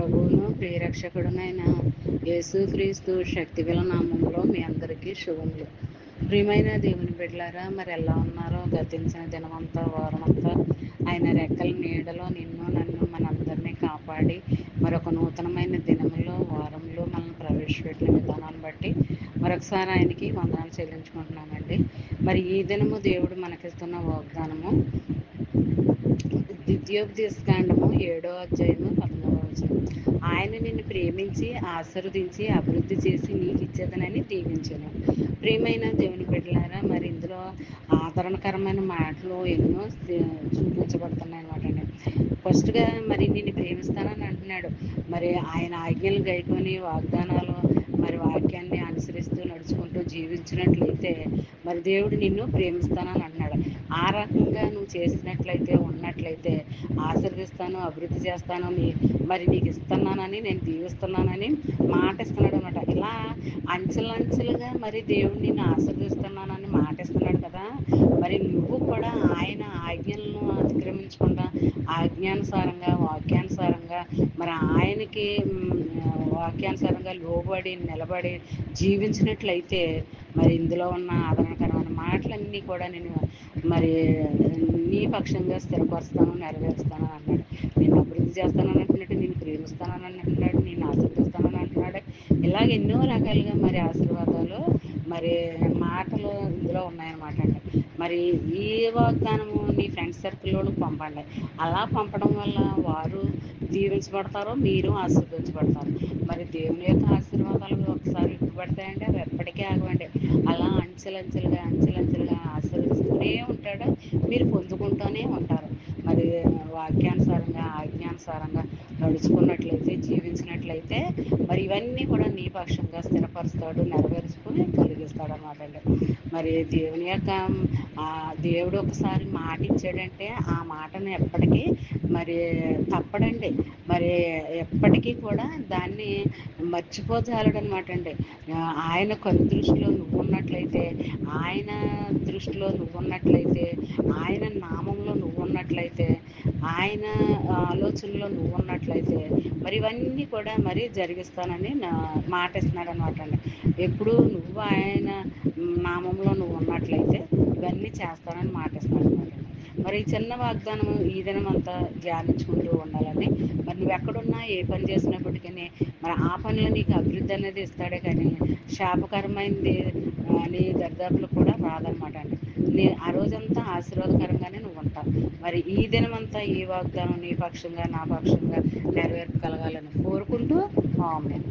ప్రభువును ప్రియరక్షకుడునైన యేసుక్రీస్తు శక్తిగల నామంలో మీ అందరికీ శుభములు. ప్రియమైన దేవుని బిడ్డలారా, మరి ఎలా ఉన్నారో? గతించిన దినమంతా, వారమంతా ఆయన రెక్కల నీడలో నన్ను మనందరినీ కాపాడి మరొక నూతనమైన దినములో, వారంలో మనల్ని ప్రవేశపెట్టిన విధానాన్ని బట్టి మరొకసారి ఆయనకి వందనాలు చెల్లించుకుంటున్నామండి. మరి ఈ దినము దేవుడు మనకిస్తున్న వాగ్దానము ద్వితీయోపదేశకాండము 7వ అధ్యాయము 13వ వచనం. ఆయన నిన్ను ప్రేమించి ఆశీర్వదించి అభివృద్ధి చేసి నీకు ఇచ్చేదనని దీవించాను. ప్రియమైన దేవుని బిడ్డలారా, మరి ఇందులో ఆదరణకరమైన మాటలు ఎన్నో చూపించబడుతున్నాయి అనమాట అండి. ఫస్ట్గా మరి నిన్ను ప్రేమిస్తానని అంటున్నాడు. మరి ఆయన ఆజ్ఞలు గైకొని వాగ్దానాలు మరి వాక్యాన్ని అనుసరిస్తూ నడుచుకుంటూ జీవించినట్లయితే మరి దేవుడు నిన్ను ప్రేమిస్తానని అంటున్నాడు. ఆ రకంగా నువ్వు చేసినట్లయితే, ఉన్నట్లయితే ఆశీర్వదిస్తాను, అభివృద్ధి చేస్తాను, మరి నీకు ఇస్తున్నానని, నేను దీవిస్తున్నానని మాట ఇస్తున్నాడు అనమాట. ఇలా అంచెలంచెలుగా మరి దేవుడు నిన్ను ఆశీర్వదిస్తున్నానని మాట ఇస్తున్నాడు కదా. మరి నువ్వు కూడా ఆయన ఆజ్ఞలను అతిక్రమించకుండా ఆజ్ఞానుసారంగా, వాక్యానుసారంగా మరి ఆయనకి వాక్యానుసారంగా లోబడి నిలబడి జీవించినట్లయితే మరి ఇందులో ఉన్న ఆదరణకరమైన మాటలన్నీ కూడా నేను మరి నీ పక్షంగా స్థిరపరుస్తాను, నెరవేరుస్తానని అన్నాడు. నేను అభివృద్ధి చేస్తానని అంటున్నాడు, నేను ప్రేమిస్తానని అంటున్నాడు, నేను ఆశీర్వదిస్తానని అంటున్నాడు. ఇలాగ ఎన్నో రకాలుగా మరి ఆశీర్వాదాలు మరి మాటలు ఇందులో ఉన్నాయన్నమాట అండి. మరి ఈ వాగ్దానము నీ ఫ్రెండ్స్ సర్కిల్లోకి పంపండి. అలా పంపడం వల్ల వారు దీవించబడతారో, మీరు ఆశీర్వదించబడతారు. మరి దేవుని యొక్క ఆశీర్వాదాలు ఒకసారి ఇవ్వబడతాయండి, అవి ఎప్పటికీ ఆగవండి. అలా అంచెలంచెలుగా ఆశీర్వదిస్తూనే ఉంటాడు, మీరు పొందుకుంటూనే ఉంటారు. మరి వాక్యానుసారంగా, ఆజ్ఞానుసారంగా నడుచుకున్నట్లయితే, జీవించినట్లయితే మరి ఇవన్నీ కూడా నీ పక్షంగా స్థిరపరుస్తాడు, నెరవేర్చుకుని కలిగిస్తాడు అన్నమాట అండి. మరి దేవుని యొక్క దేవుడు ఒకసారి మాట ఇచ్చాడంటే ఆ మాటను ఎప్పటికీ మరి తప్పడండి. మరి ఎప్పటికీ కూడా దాన్ని మర్చిపోజాలడు అనమాట అండి. ఆయన కను దృష్టిలో నువ్వున్నట్లయితే, ఆయన దృష్టిలో నువ్వున్నట్లయితే, ఆయన నామంలో నువ్వున్నట్లయితే, ఆయన ఆలోచనలో నువ్వున్నట్లయితే మరి ఇవన్నీ కూడా మరి జరిగిస్తానని మాట ఇస్తున్నాడు అనమాట అండి. ఎప్పుడు నువ్వు ఆయన నామంలో నువ్వు ఉన్నట్లయితే ఇవన్నీ చేస్తానని మాట ఇస్తున్నాడు అనమాట అండి. మరి ఈ చిన్న వాగ్దానం ఈ దినం అంతా ధ్యానించుకుంటూ ఉండాలని, మరి నువ్వు ఎక్కడున్నా ఏ పని చేసినప్పటికీ మరి ఆ పనిలో నీకు అభివృద్ధి అనేది ఇస్తాడే కానీ శాపకరమైనది నీ దరిదాపులు కూడా రాదనమాట అండి. ఆ రోజంతా ఆశీర్వాదకరంగానే నువ్వు ఉంటావు. మరి ఈ దినమంతా ఈ వాగ్దానం నీ పక్షంగా, నా పక్షంగా నెరవేర్పు కలగాలని కోరుకుంటూ ఆమేన్.